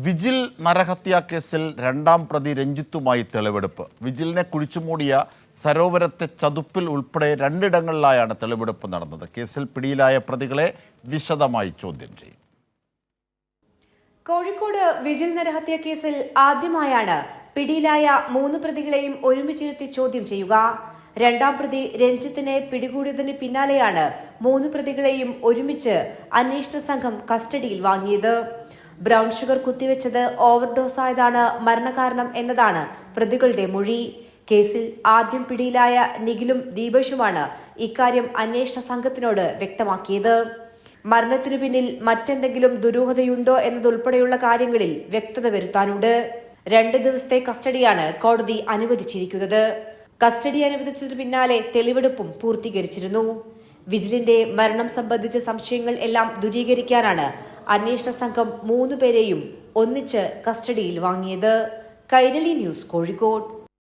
Vigil നരഹത്യാ കേസിൽ രണ്ടാം പ്രതി രഞ്ജിത്തുമായി തെളിവെടുപ്പ്. വിജിലിനെ കുഴിച്ചുമൂടിയ സരോവരത്തെ ചതുപ്പിൽ ഉൾപ്പെടെ രണ്ടിടങ്ങളിലായാണ് തെളിവെടുപ്പ് നടന്നത്. കേസിൽ പിടിയിലായ പ്രതികളെ വിശദമായി ചോദ്യം ചെയ്യും. കോഴിക്കോട് വിജിൽ നരഹത്യാ കേസിൽ ആദ്യമായാണ് പിടിയിലായ 3 പ്രതികളെയും ഒരുമിച്ചിരുത്തി ചോദ്യം ചെയ്യുക. രണ്ടാം പ്രതി രഞ്ജിത്തിനെ പിടികൂടിയതിന് പിന്നാലെയാണ് 3 പ്രതികളെയും ഒരുമിച്ച് അന്വേഷണ സംഘം കസ്റ്റഡിയിൽ വാങ്ങിയത്. ബ്രൌൺ ഷുഗർ കുത്തിവെച്ചത് ഓവർഡോസ് ആയതാണ് മരണകാരണം എന്നതാണ് പ്രതികളുടെ മൊഴി. കേസിൽ ആദ്യം പിടിയിലായ നിഖിലും ദീപേഷുമാണ് ഇക്കാര്യം അന്വേഷണ സംഘത്തിനോട് വ്യക്തമാക്കിയത്. മരണത്തിനു പിന്നിൽ മറ്റെന്തെങ്കിലും ദുരൂഹതയുണ്ടോ എന്നതുൾപ്പെടെയുള്ള കാര്യങ്ങളിൽ വ്യക്തത വരുത്താനുണ്ട്. 2 ദിവസത്തെ കസ്റ്റഡിയാണ് കോടതി അനുവദിച്ചിരിക്കുന്നത്. കസ്റ്റഡി അനുവദിച്ചതിനു പിന്നാലെ തെളിവെടുപ്പും പൂർത്തീകരിച്ചിരുന്നു. വിജിലിന്റെ മരണം സംബന്ധിച്ച സംശയങ്ങൾ എല്ലാം ദൂരീകരിക്കാനാണ് അന്വേഷണ സംഘം 3 പേരെയും ഒന്നിച്ച് കസ്റ്റഡിയിൽ വാങ്ങിയത്. കൈരളി ന്യൂസ്, കോഴിക്കോട്.